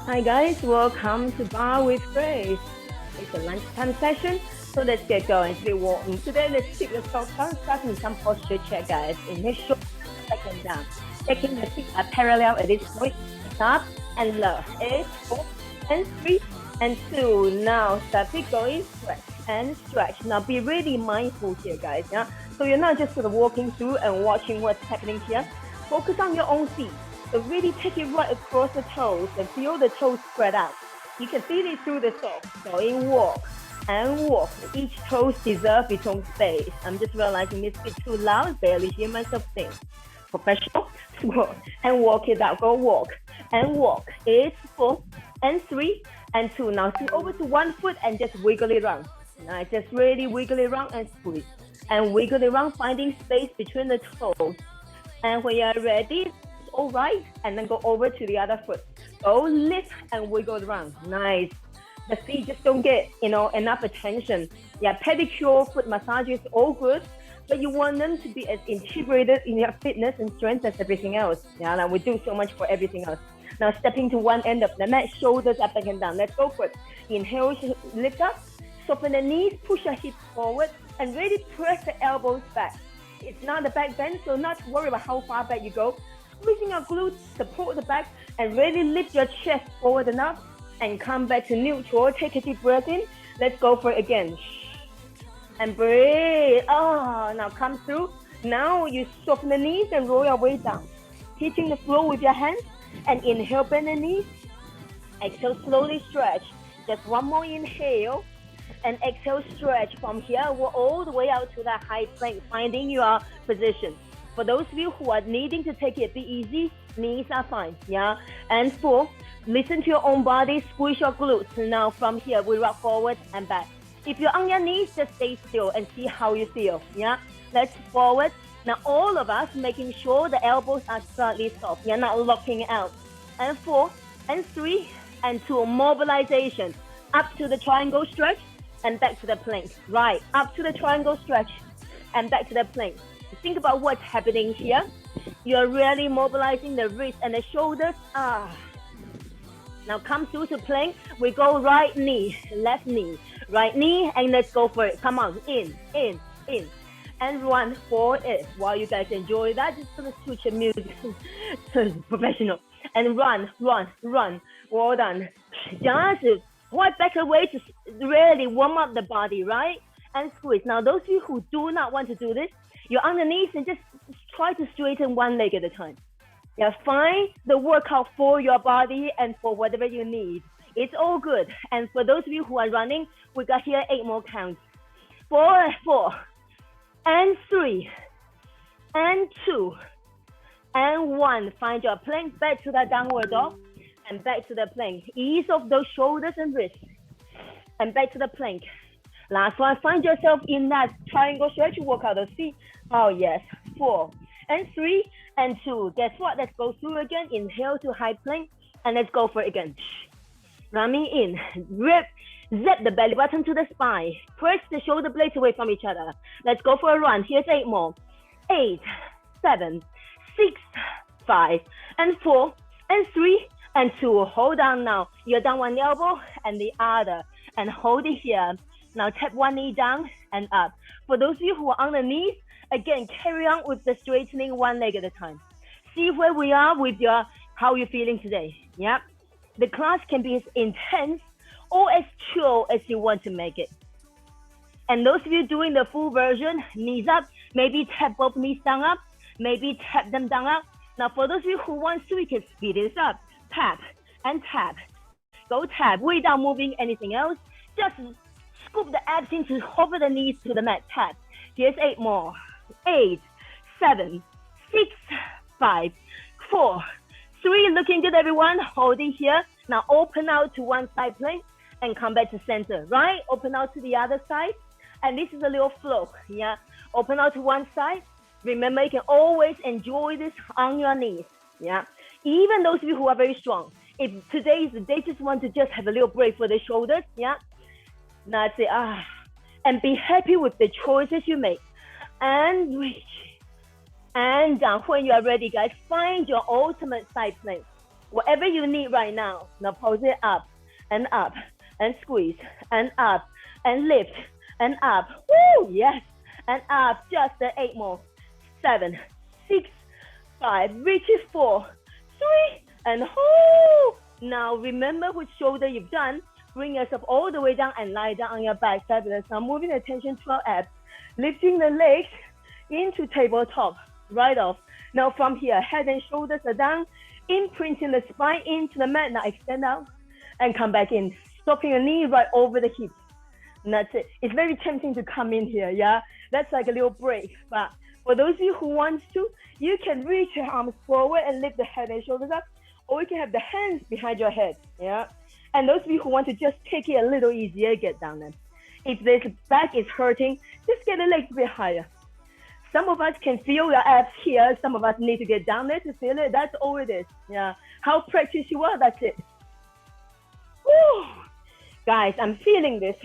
Hi guys, welcome to Bar with Grace. It's a lunchtime session, so let's get going. Today, let's keep the start with some posture check, guys. Inhale, shoulder back and down. Taking the feet are parallel at this point. Up and low. 8, 4, and 3, and 2. Now start it going, stretch and stretch. Now be really mindful here, guys. Yeah. So you're not just sort of walking through and watching what's happening here. Focus on your own feet. So really take it right across the toes and feel the toes spread out. You can feel it through the socks. Going walk and walk. Each toe deserves its own space. I'm just realizing this bit too loud, barely hear myself think. Professional, and walk it out. Go walk and walk. 8, 4, and 3, and 2. Now swing over to one foot and just wiggle it around. Now just really wiggle it around and squeeze. And wiggle it around, finding space between the toes. And when you're ready, all right, and then go over to the other foot. Go lift and wiggle around. Nice. The feet just don't get, enough attention. Yeah, pedicure, foot massage is all good, but you want them to be as integrated in your fitness and strength as everything else. Yeah, like we do so much for everything else. Now stepping to one end of the mat, shoulders up and down. Let's go for it. Inhale, lift up, soften the knees, push your hips forward, and really press the elbows back. It's not the back bend, so not to worry about how far back you go. Squeezing your glutes, support the back, and really lift your chest forward enough and come back to neutral. Take a deep breath in. Let's go for it again. And breathe. Now come through. Now you soften the knees and roll your weight down. Hitting the floor with your hands and inhale, bend the knees. Exhale, slowly stretch. Just one more inhale. And exhale, stretch from here all the way out to that high plank, finding your position. For those of you who are needing to take it a bit easy, knees are fine, yeah? And 4, listen to your own body, squeeze your glutes. Now from here, we rock forward and back. If you're on your knees, just stay still and see how you feel, yeah? Let's forward. Now all of us making sure the elbows are slightly soft. You're not locking out. And 4, and 3, and 2, mobilization. Up to the triangle stretch and back to the plank. Right, up to the triangle stretch and back to the plank. Think about what's happening here. You're really mobilizing the wrists and the shoulders. Now come through to plank. We go right knee, left knee, right knee, and let's go for it. Come on, in, and run for it. While you guys enjoy that, just gonna switch your music to professional. And run. Well done. Just quite back away to really warm up the body, right? And squeeze. Now those of you who do not want to do this, you're on the knees and just try to straighten one leg at a time. Yeah, find the workout for your body and for whatever you need. It's all good. And for those of you who are running, we got here 8 more counts. 4, and 3, and 2, and 1. Find your plank, back to that downward dog, and back to the plank. Ease off those shoulders and wrists, and back to the plank. Last one, find yourself in that triangle stretch, work out those feet. Oh yes, 4, and 3, and 2. Guess what? Let's go through again. Inhale to high plank, and let's go for it again. Running in, zip the belly button to the spine. Press the shoulder blades away from each other. Let's go for a run. Here's 8 more. 8, 7, 6, 5, and 4, and 3, and 2. Hold on now. You're down one elbow and the other, and hold it here. Now tap one knee down and up. For those of you who are on the knees, again, carry on with the straightening one leg at a time. See where we are with how you're feeling today. Yep. The class can be as intense or as chill as you want to make it. And those of you doing the full version, knees up, maybe tap both knees down up, maybe tap them down up. Now for those of you who want to, we can speed this up. Tap and tap. Go tap without moving anything else. Just scoop the abs in to hover the knees to the mat. Tap. Here's 8 more. 8, 7, 6, 5, 4, 3. Looking good, everyone. Holding here. Now open out to one side plank and come back to center. Right? Open out to the other side. And this is a little flow. Yeah. Open out to one side. Remember, you can always enjoy this on your knees. Yeah. Even those of you who are very strong. If today is the day, just want to just have a little break for the shoulders. Yeah. That's it. And be happy with the choices you make. And reach. And down. When you are ready, guys, find your ultimate side plank. Whatever you need right now. Now pulse it up and squeeze and up and lift and up. Woo! Yes. And up. Just the 8 more. 7, 6, 5. Reach it 4, 3, and hold. Now remember which shoulder you've done. Bring yourself all the way down and lie down on your back. Fabulous. Now moving attention to our abs. Lifting the legs into tabletop. Right off. Now from here, head and shoulders are down. Imprinting the spine into the mat. Now extend out and come back in. Stopping your knee right over the hips. And that's it. It's very tempting to come in here, yeah? That's like a little break. But for those of you who want to, you can reach your arms forward and lift the head and shoulders up. Or you can have the hands behind your head, yeah? And those of you who want to just take it a little easier, get down there. If the back is hurting, just get the legs a bit higher. Some of us can feel the abs here. Some of us need to get down there to feel it. That's all it is. Yeah. How practiced you are, that's it. Woo! Guys, I'm feeling this.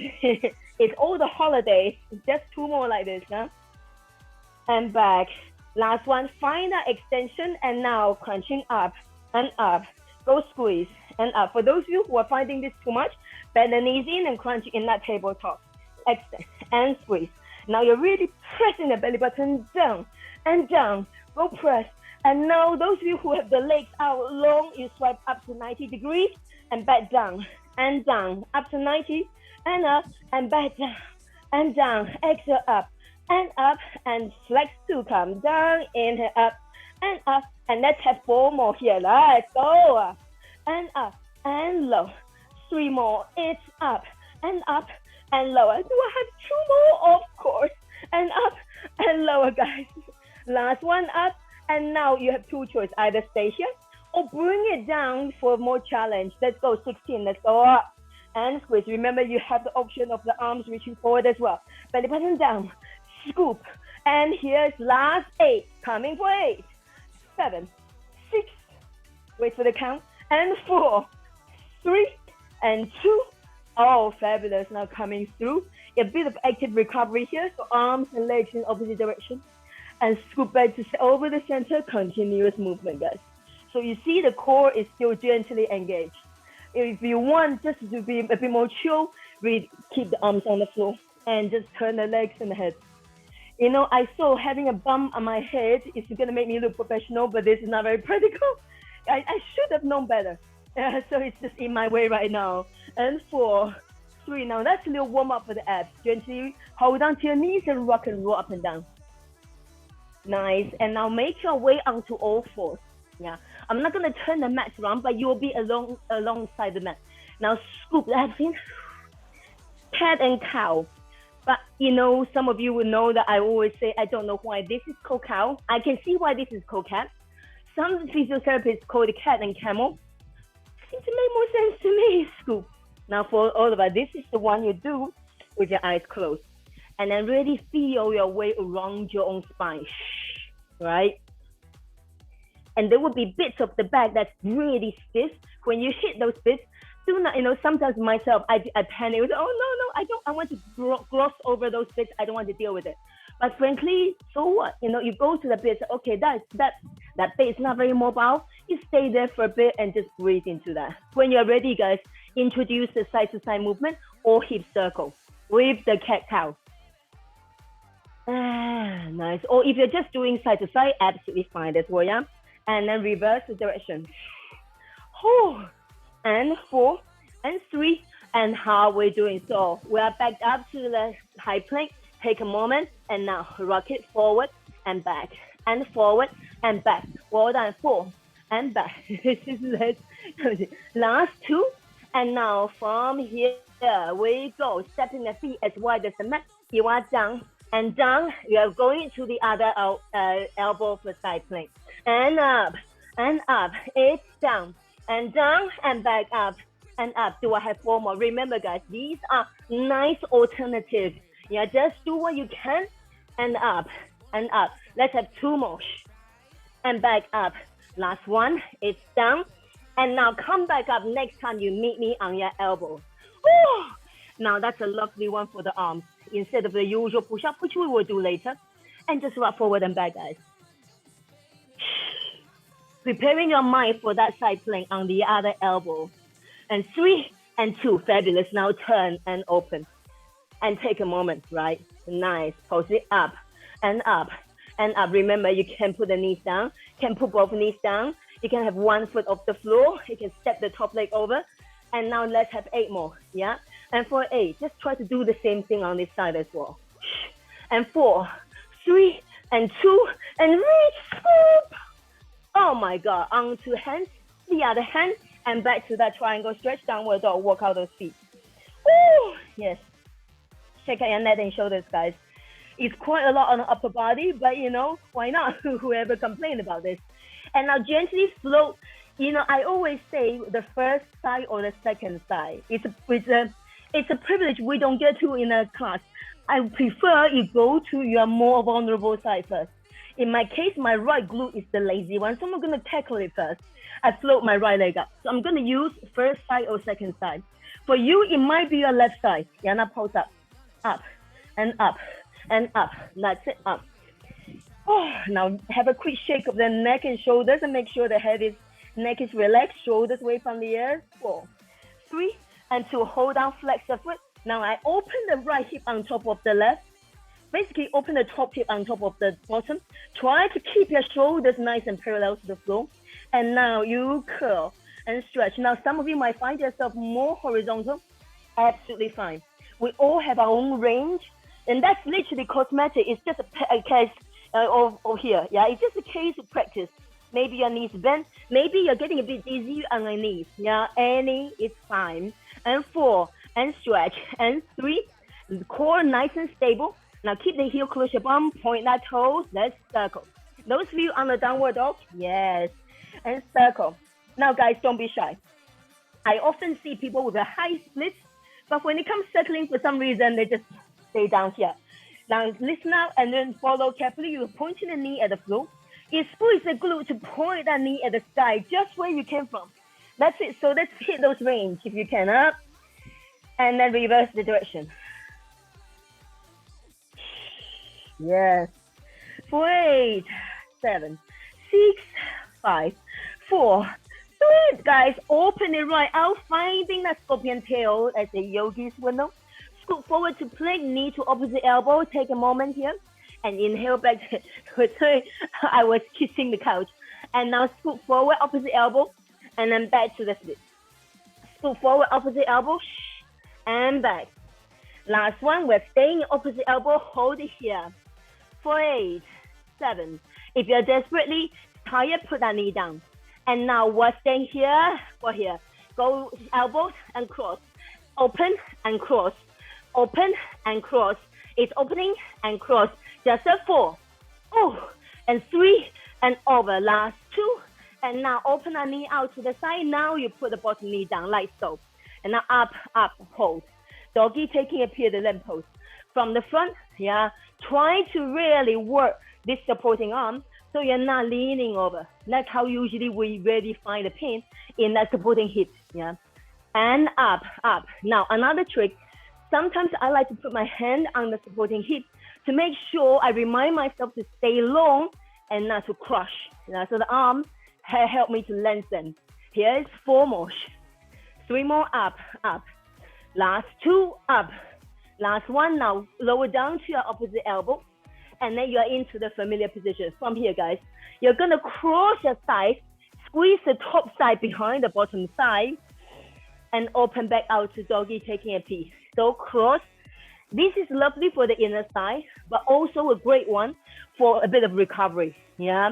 It's all the holidays. Just 2 more like this, huh? And back. Last one. Find that extension and now crunching up and up. Go squeeze and up. For those of you who are finding this too much, bend the knees in and crunch in that tabletop. Extend and squeeze. Now you're really pressing the belly button down and down. Go press. And now those of you who have the legs out long, you swipe up to 90 degrees and back down and down. Up to 90 and up and back down and down. Exhale up and flex to come down. Inhale up. And let's have 4 more here. Let's go. Up and low. 3 more. It's up and lower. Do I have 2 more? Of course. And up and lower, guys. Last one up. And now you have 2 choices. Either stay here or bring it down for more challenge. Let's go 16. Let's go up and squeeze. Remember, you have the option of the arms reaching forward as well. Belly button down. Scoop. And here's last 8. Coming for 8, 7, 6. Wait for the count. And 4, 3, and 2. Oh, fabulous. Now coming through. A bit of active recovery here. So arms and legs in opposite direction. And scoop back to over the center. Continuous movement, guys. So you see the core is still gently engaged. If you want just to be a bit more chill, keep the arms on the floor. And just turn the legs and the head. You know, I saw having a bump on my head is going to make me look professional, but this is not very practical. I should have known better. So it's just in my way right now. And 4, 3. Now that's a little warm up for the abs. Gently hold on to your knees and rock and roll up and down. Nice. And now make your way onto all 4s. Yeah. I'm not going to turn the mat around, but you'll be alongside the mat. Now scoop the abs in. Cat and cow. But, you know, some of you will know that I always say, I don't know why this is called cow. I can see why this is called cat. Some physiotherapists call it cat and camel. Seems to make more sense to me. Scoop. Now for all of us, this is the one you do with your eyes closed. And then really feel your way around your own spine. Right? And there will be bits of the back that's really stiff. When you hit those bits, do not, you know, sometimes myself, I panic. Oh, no, I want to gloss over those bits. I don't want to deal with it. But frankly, so what? You know, you go to the bits, okay, that bit is not very mobile. You stay there for a bit and just breathe into that. When you're ready, guys, introduce the side-to-side movement or hip circle with the cat-cow. Nice. Or if you're just doing side-to-side, absolutely fine as well, yeah? And then reverse the direction. Oh. And 4, and 3, and how we're doing. So we are back up to the high plank. Take a moment, and now rock it forward and back, and forward and back. Well done, 4, and back. Last 2, and now from here we go. Stepping the feet as wide as the mat. You are down, and down. You are going to the other elbow for side plank. And up, it's down. And down and back up and up. Do I have 4 more? Remember, guys, these are nice alternatives. Yeah, just do what you can and up and up. Let's have 2 more. And back up. Last one. It's down. And now come back up next time you meet me on your elbow. Woo! Now that's a lovely one for the arms. Instead of the usual push-up, which we will do later. And just rock forward and back, guys. preparing your mind for that side plank on the other elbow. And 3 and 2, fabulous. Now turn and open. And take a moment, right? Nice. Pulse it up and up and up. Remember, you can put the knees down, can put both knees down. You can have 1 foot off the floor. You can step the top leg over. And now let's have 8 more, yeah? And for 8, just try to do the same thing on this side as well. And 4, 3, and 2, and reach, scoop. Oh my God, onto hands, the other hand, and back to that triangle stretch, downward dog, walk out those feet. Woo, yes. Check out your neck and shoulders, guys. It's quite a lot on the upper body, but you know, why not? Whoever complained about this. And now gently float. You know, I always say the first side or the second side. It's a privilege we don't get to in a class. I prefer you go to your more vulnerable side first. In my case, my right glute is the lazy one, so I'm going to tackle it first. I float my right leg up. So I'm going to use first side or second side. For you, it might be your left side. Yeah, now pulse up, and up, and up. That's it, up. Oh, now have a quick shake of the neck and shoulders and make sure the neck is relaxed, shoulders away from the ear. 4, 3, and 2. Hold down, flex the foot. Now I open the right hip on top of the left. Basically, open the top hip on top of the bottom. Try to keep your shoulders nice and parallel to the floor. And now you curl and stretch. Now, some of you might find yourself more horizontal. Absolutely fine. We all have our own range. And that's literally cosmetic. It's just a case of here. Yeah, it's just a case of practice. Maybe your knees bent. Maybe you're getting a bit dizzy on your knees. Yeah, it's fine. And 4, and stretch. And 3, core nice and stable. Now keep the heel close your bum, point that toes, let's circle. Those of you on the downward dog, yes, and circle. Now guys, don't be shy. I often see people with a high split, but when it comes circling for some reason, they just stay down here. Now listen out and then follow carefully. You're pointing the knee at the floor. You squeeze the glute to point that knee at the sky, just where you came from. That's it. So let's hit those range if you can. Up and then reverse the direction. Yes. 4, 8, 7, 6, 5, 4, 3. Guys, open it right out, finding that scorpion tail as a yogi's window. Scoot forward to plank, knee to opposite elbow. Take a moment here and inhale back. I was kissing the couch. And now scoot forward, opposite elbow, and then back to the split. Scoot forward, opposite elbow, and back. Last one, we're staying opposite elbow, hold it here. 4, 8, 7. If you're desperately tired, put that knee down. And now we're staying here, we're here. Go elbows and cross. Open and cross. Open and cross. It's opening and cross. Just a 4. Oh, and 3 and over. Last 2. And now open that knee out to the side. Now you put the bottom knee down like so. And now up, up, hold. Doggy taking a pee at the lamp post. From the front, yeah, try to really work this supporting arm so you're not leaning over. That's how usually we really find the pain in that supporting hip, yeah. And up, up. Now, another trick, sometimes I like to put my hand on the supporting hip to make sure I remind myself to stay long and not to crush. Yeah? So the arm help me to lengthen. Here is 4 more. 3 more, up, up. Last 2, up. Last 1, now lower down to your opposite elbow. And then you're into the familiar position. From here, guys, you're going to cross your side, squeeze the top side behind the bottom side, and open back out to doggy taking a pee. So cross. This is lovely for the inner thigh, but also a great one for a bit of recovery. Yeah.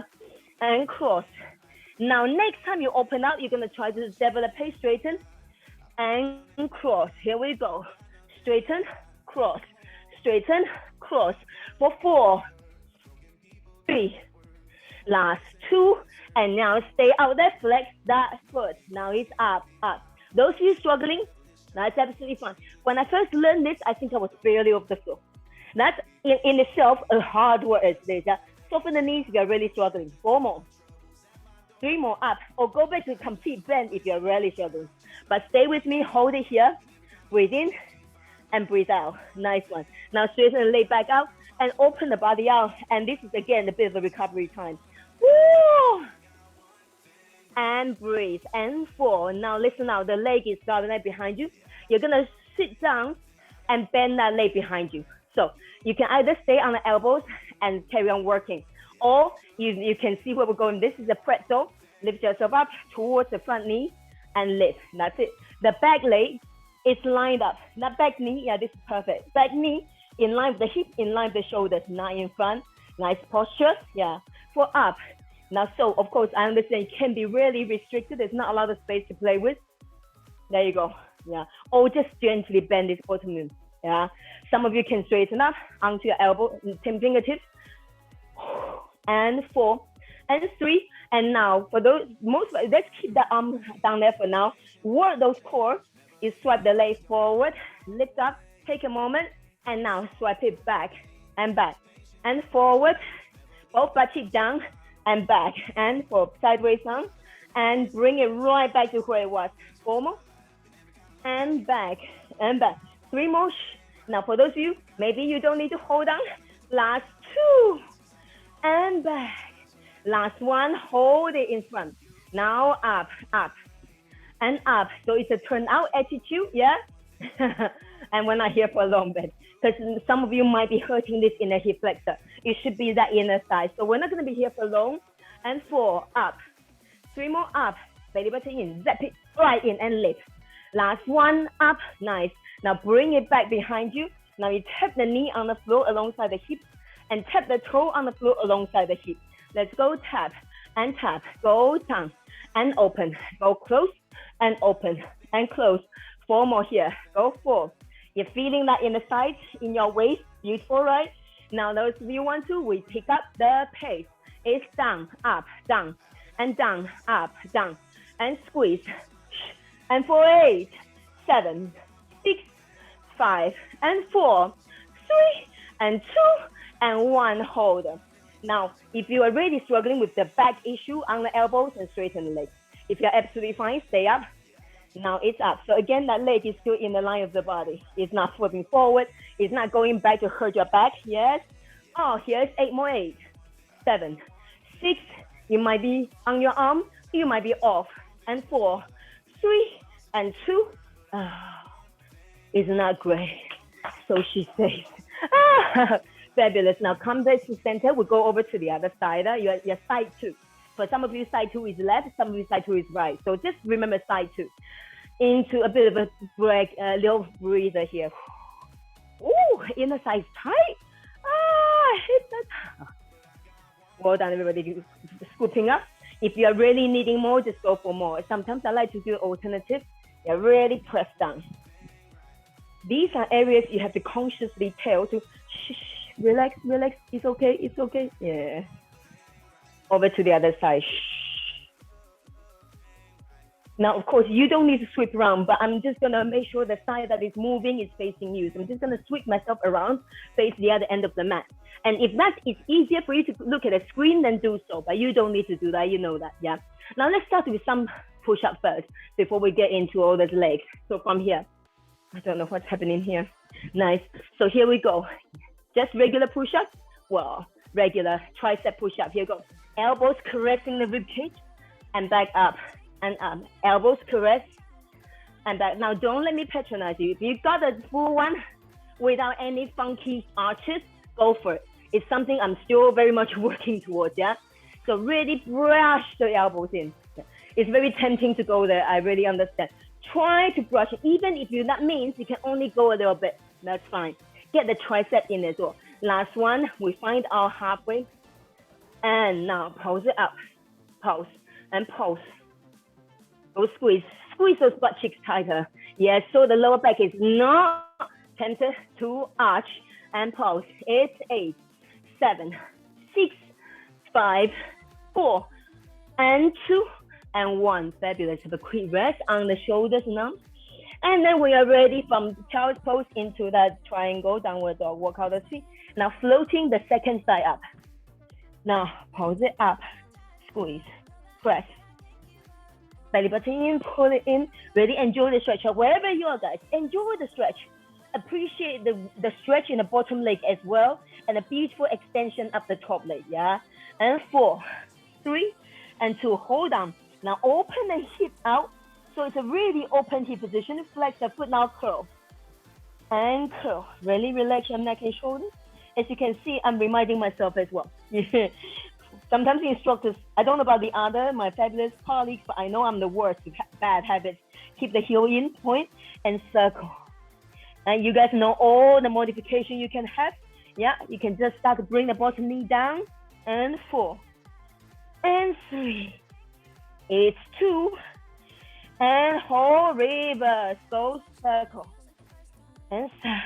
And cross. Now, next time you open up, you're going to try to develop a straighten and cross. Here we go. Straighten, cross. Straighten, cross. For 4, 3, last 2, and now stay out there, flex that foot. Now it's up, up. Those of you struggling, that's absolutely fine. When I first learned this, I think I was barely off the floor. That's in itself a hard work. Soften the knees if you're really struggling. 4 more. 3 more, up. Or go back to complete bend if you're really struggling. But stay with me, hold it here. Breathe in and breathe out. Nice one. Now straighten and lay back out and open the body out. And this is again a bit of a recovery time. Woo! and breathe, and 4. Now listen now, the leg is right behind you. You're gonna sit down and bend that leg behind you. So you can either stay on the elbows and carry on working, or you can see where we're going. This is a pretzel. Lift yourself up towards the front knee and lift. That's it. The back leg is lined up. That back knee, yeah, this is perfect. Back knee in line with the hip, in line with the shoulders, not in front. Nice posture, yeah. For up. Now, so of course, I understand it can be really restricted. There's not a lot of space to play with. There you go, yeah. Or just gently bend this bottom limb, yeah. Some of you can straighten up onto your elbow, 10 fingertips, and 4, and 3. And now, for those, let's keep the arm down there for now. Work those core. You swipe the leg forward, lift up, take a moment, and now swipe it back and forward. Both butt cheek down and back and for sideways down, and bring it right back to where it was. 4 more, and back and back. 3 more. Now, for those of you, maybe you don't need to hold on. Last 2, and back. Last 1, hold it in front. Now up, up, and up. So it's a turn out attitude, yeah? And we're not here for a long bit, because some of you might be hurting this inner hip flexor. It should be that inner thigh. So we're not going to be here for long. And 4, up. 3 more, up. Belly button in, zap it right in and lift. Last 1, up, nice. Now bring it back behind you. Now you tap the knee on the floor alongside the hip, and tap the toe on the floor alongside the hip. Let's go tap and tap. Go down and open. Go close and open and close. 4 more here. Go 4. You're feeling that in the sides, in your waist. Beautiful, right? Now those of you want to, we pick up the pace. It's down, up, down, and down, up, down, and squeeze. And for 8, 7, 6, 5, and 4, 3, and 2, and 1. Hold. Now, if you are really struggling with the back issue on the elbows, and straighten the legs. If you're absolutely fine, stay up. Now it's up. So again, that leg is still in the line of the body. It's not flipping forward. It's not going back to hurt your back. Yes. Oh, here's 8 more. 8, 7, 6. You might be on your arm. You might be off. And 4, 3, and 2. Isn't that great? So she says. Fabulous. Now come back to center. We'll go over to the other side. Your side 2. For some of you, side 2 is left. Some of you, side 2 is right. So just remember side 2. Into a bit of a break, a little breather here. Ooh, inner side tight. Hit that. Well done, everybody. Scooping up. If you're really needing more, just go for more. Sometimes I like to do alternative. Yeah, really press down. These are areas you have to consciously tell to relax, relax. It's okay, it's okay. Yeah. Over to the other side. Now, of course, you don't need to sweep around, but I'm just going to make sure the side that is moving is facing you. So I'm just going to sweep myself around, face the other end of the mat. And if that is easier for you to look at a screen, then do so. But you don't need to do that. You know that, yeah? Now, let's start with some push-up first before we get into all those legs. So from here, I don't know what's happening here. Nice. So here we go. Just regular push-up. Well, regular tricep push-up. Here we go. Elbows caressing the ribcage and back up and up. Elbows caress and back. Now, don't let me patronize you. If you got a full one without any funky arches, go for it. It's something I'm still very much working towards, yeah? So really brush the elbows in. It's very tempting to go there. I really understand. Try to brush it. Even if that means you can only go a little bit, that's fine. Get the tricep in as well. Last one, we find our halfway. And now pulse it up. Pulse and pulse. Go squeeze. Squeeze those butt cheeks tighter. Yes, so the lower back is not tempted to arch and pulse. It's 8, 7, 6, 5, 4, and 2, and 1. Fabulous. Have a quick rest on the shoulders now. And then we are ready from child's pose into that triangle downward dog. Walk out the seat. Now floating the second side up. Now pulse it up. Squeeze. Press. Belly button in. Pull it in. Really enjoy the stretch. Wherever you are, guys, enjoy the stretch. Appreciate the stretch in the bottom leg as well. And a beautiful extension up the top leg. Yeah. And 4, 3, and 2. Hold on. Now open the hip out. So it's a really open hip position. Flex the foot, now curl. And curl. Really relax your neck and shoulders. As you can see, I'm reminding myself as well. Sometimes the instructors, I don't know about the other, my fabulous colleagues, but I know I'm the worst with bad habits. Keep the heel in, point, and circle. And you guys know all the modification you can have. Yeah, you can just start to bring the bottom knee down. And 4. And 3. It's 2. And hold, reverse, go circle. And stop.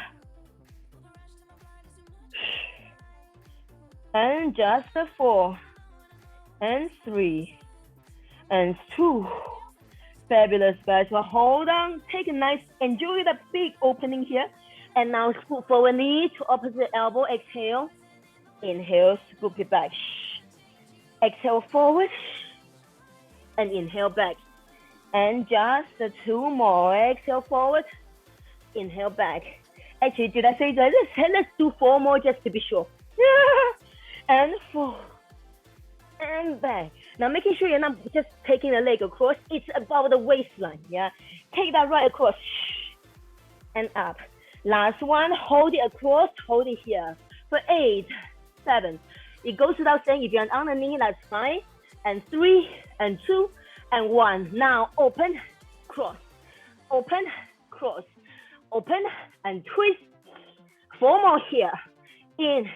And just 4. And 3. And 2. Fabulous, guys. Well, hold on. Take a nice, enjoy the big opening here. And now scoop forward knee to opposite elbow. Exhale. Inhale, scoop it back. Exhale forward. And inhale back. And just 2 more. Exhale forward. Inhale back. Actually, did I say that? Let's do 4 more just to be sure. And 4. And back. Now making sure you're not just taking the leg across. It's above the waistline. Yeah. Take that right across. And up. Last one. Hold it across. Hold it here. For 8, 7. It goes without saying, if you're on the knee, that's fine. And 3, and 2, and 1. Now open, cross. Open, cross. Open, and twist. 4 more here. In,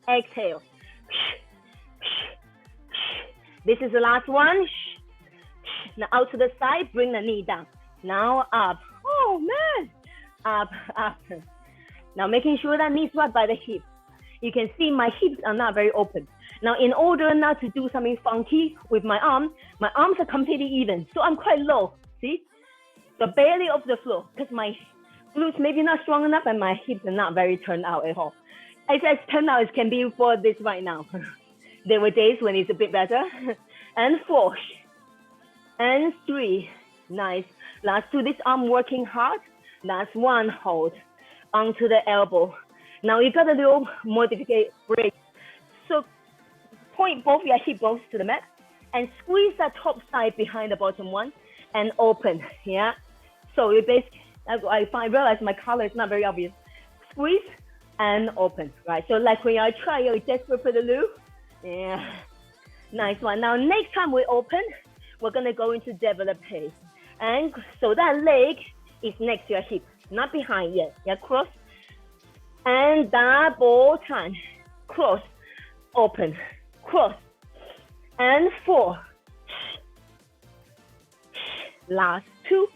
exhale. This is the last one. Now out to the side, bring the knee down. Now up. Oh man. Up, up. Now making sure that knee's right by the hip. You can see my hips are not very open. Now in order not to do something funky with my arms are completely even. So I'm quite low, see? So barely off the floor because my glutes maybe not strong enough and my hips are not very turned out at all. As turned out as can be for this right now. There were days when it's a bit better. And 4. And 3. Nice. Last 2, this arm working hard. Last 1, hold. Onto the elbow. Now you got a little modification break. So point both your hip bones to the mat and squeeze that top side behind the bottom one and open. Yeah. So you basically, I realize my color is not very obvious. Squeeze and open. Right. So like when you try, you're desperate for the loo. Yeah. Nice one. Now next time we open, we're gonna go into develop pace. And so that leg is next to your hip, not behind yet. Yeah. Cross. And double time, cross, open, cross, and 4. Last 2,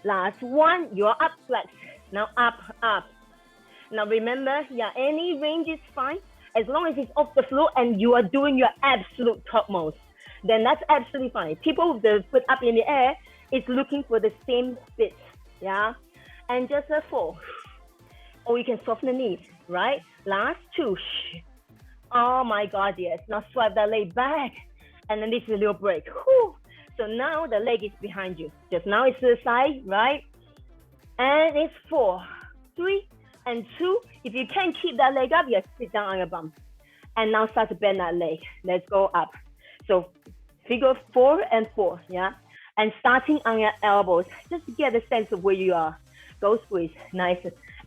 last 1, you're up, flex. Now up, up. Now remember, yeah, any range is fine, as long as it's off the floor and you are doing your absolute topmost, then that's absolutely fine. People with the foot up in the air is looking for the same bit, yeah? And just 4. Or you can soften the knees, right? Last 2. Oh my God, yes. Now swipe that leg back. And then this is a little break. Whew. So now the leg is behind you. Just now it's to the side, right? And it's 4, 3, and 2. If you can't keep that leg up, you sit down on your bum. And now start to bend that leg. Let's go up. So figure 4 and 4, yeah? And starting on your elbows, just to get a sense of where you are. Go squeeze, nice.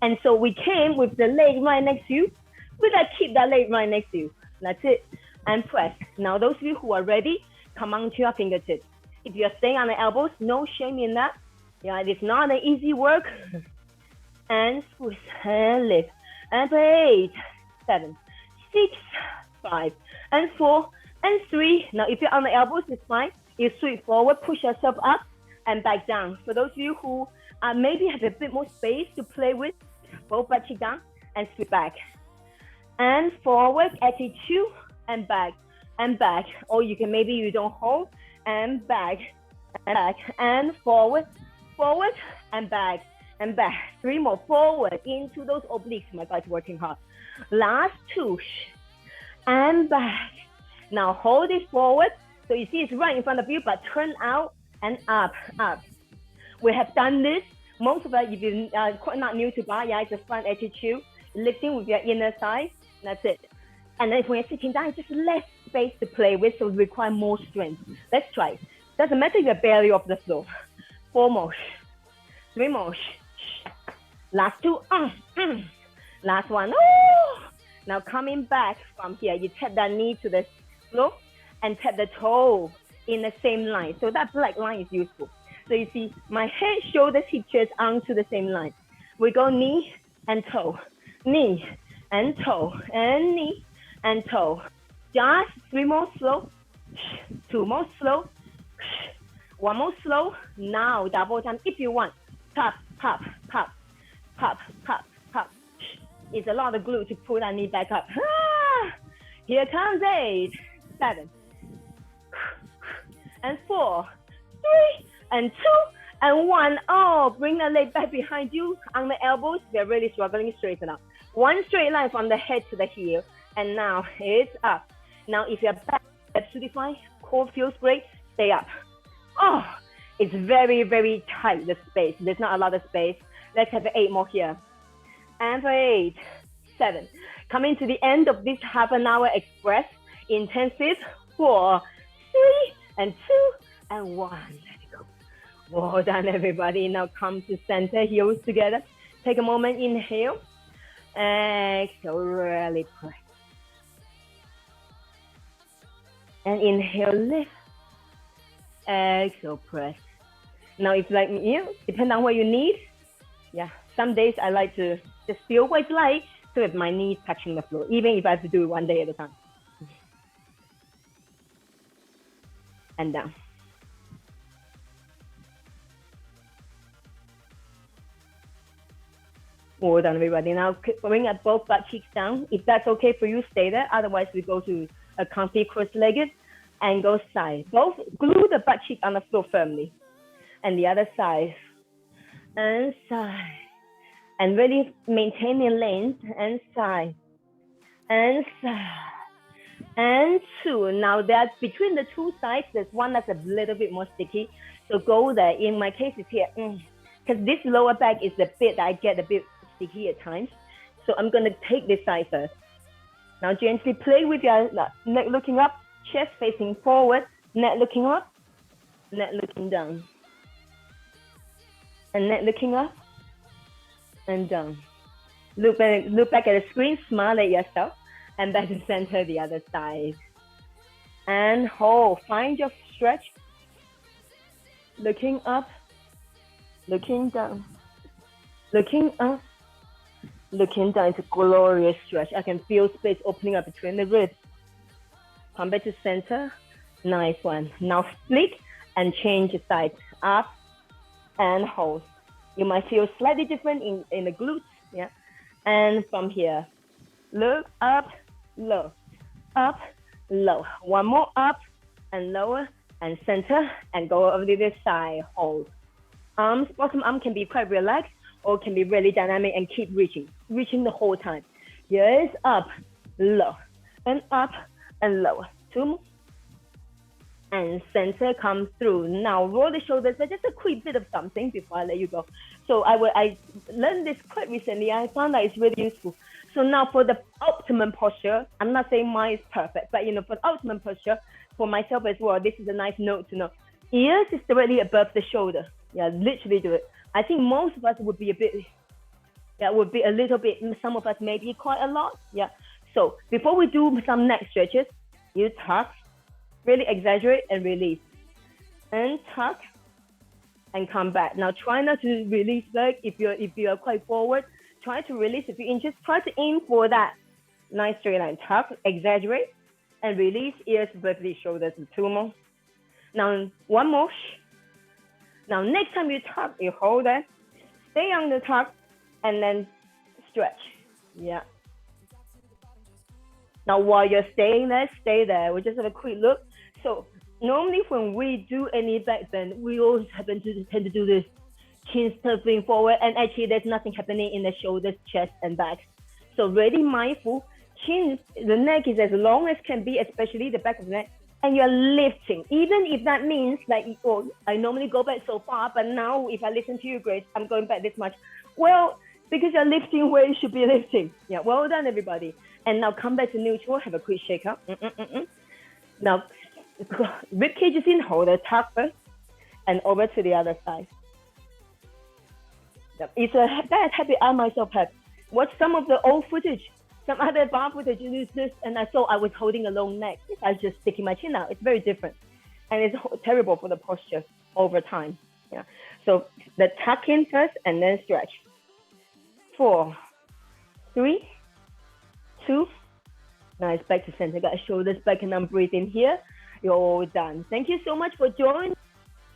And so we came with the leg right next to you. We gotta keep that leg right next to you. That's it. And press. Now those of you who are ready, come on to your fingertips. If you're staying on the elbows, no shame in that. Yeah, it's not an easy work. And squeeze and lift. And 8, 7, 6, 5, and 4, and 3. Now if you're on the elbows, it's fine. You sweep forward, push yourself up and back down. For those of you who maybe have a bit more space to play with, both butt cheek down and sweep back. And forward, attitude, and back, and back. Or you can, maybe you don't hold, and back, and forward, forward, and back, and back. 3 more, forward, into those obliques. My God, working hard. Last 2, and back. Now hold it forward. So you see it's right in front of you, but turn out and up, up. We have done this. Most of it, if you're not new to bar, yeah, it's a front attitude, lifting with your inner thigh. That's it. And then when you're sitting down, it's just less space to play with, so it requires more strength. Let's try it. Doesn't matter if you're barely off the floor. 4 more. 3 more. Last 2. Last 1. Oh! Now coming back from here, you tap that knee to the floor and tap the toe in the same line. So that black line is useful. So you see my head, shoulders, hip, chest onto the same line. We go knee and toe, knee and toe, and knee and toe. Just 3 more slow, 2 more slow, 1 more slow. Now double time if you want. Pop, pop, pop, pop, pop, pop. It's a lot of glue to pull that knee back up. Here comes 8, 7, and 4, 3, and 2, and 1. Oh, bring the leg back behind you on the elbows. They're really struggling. Straighten up. 1 straight line from the head to the heel, and now it's up. Now, if you're back, absolutely fine. Core feels great. Stay up. Oh, it's very, very tight, the space. There's not a lot of space. Let's have 8 more here. And for 8, 7. Coming to the end of this half an hour express intensive. 4, 3, and 2, and 1. Let it go. Well done, everybody. Now come to center, heels together. Take a moment, inhale. Exhale, really press. And inhale, lift. Exhale, press. Now, if like me, depending on what you need. Yeah, some days I like to just feel what it's like, so with my knees touching the floor, even if I have to do it 1 day at a time. And down. Well done, everybody. Now bring up both butt cheeks down. If that's okay for you, stay there. Otherwise, we go to a comfy cross-legged and go side. Both glue the butt cheek on the floor firmly. And the other side. And side. And really maintaining length. And side. And side. And 2. Now that's between the 2 sides. There's one that's a little bit more sticky. So go there. In my case, it's here. Because this lower back is the bit that I get a bit sticky at times. So I'm going to take this side first. Now gently play with your neck looking up, chest facing forward, neck looking up, neck looking down. And neck looking up and down. Look back at the screen, smile at yourself, and back to center the other side. And hold, find your stretch. Looking up, looking down, looking up, looking down. It's a glorious stretch. I can feel space opening up between the ribs. Come back to center. Nice one. Now split and change the side. Up and hold. You might feel slightly different in the glutes. Yeah. And from here, look up, low, up, low. 1 more up and lower and center and go over to this side. Hold. Arms, bottom arm can be quite relaxed or can be really dynamic and keep reaching the whole time. Yes, up, low, and up and lower. 2 more. And center comes through. Now roll the shoulders, but just a quick bit of something before I let you go. So I learned this quite recently. I found that it's really useful. So now for the optimum posture, I'm not saying mine is perfect, but for the optimum posture, for myself as well, this is a nice note to know. Ears is directly above the shoulder. Yeah, literally do it. I think most of us would be a little bit, some of us maybe quite a lot. Yeah. So before we do some neck stretches, you tuck, really exaggerate and release. And tuck and come back. Now try not to release back. If you're quite forward, try to release a few inches. Try to aim for that nice straight line. Tuck, exaggerate, and release. Ears above the shoulders. 2 more. Now 1 more. Now next time you tuck, you hold it. Stay on the tuck and then stretch. Yeah. Now while you're staying there, stay there. We just have a quick look. So normally when we do any back bend, we always tend to do this chin stuffing forward, and actually there's nothing happening in the shoulders, chest, and back. So really mindful. Chin, the neck is as long as can be, especially the back of the neck, and you're lifting. Even if that means like, I normally go back so far, but now if I listen to you, Grace, I'm going back this much. Well, because you're lifting where you should be lifting. Yeah, well done, everybody. And now come back to neutral, have a quick shake up. Now Rib cage is in, hold the tuck first, and over to the other side. It's a bad habit I myself have. Watch some of the old footage, some other bar footage, you use this, and I saw I was holding a long neck. I was just sticking my chin out. It's very different. And it's terrible for the posture over time. Yeah. So the tuck in first and then stretch. 4, 3, 2. Nice, back to center. Got shoulders back and I'm breathing here. You're all done. Thank you so much for joining.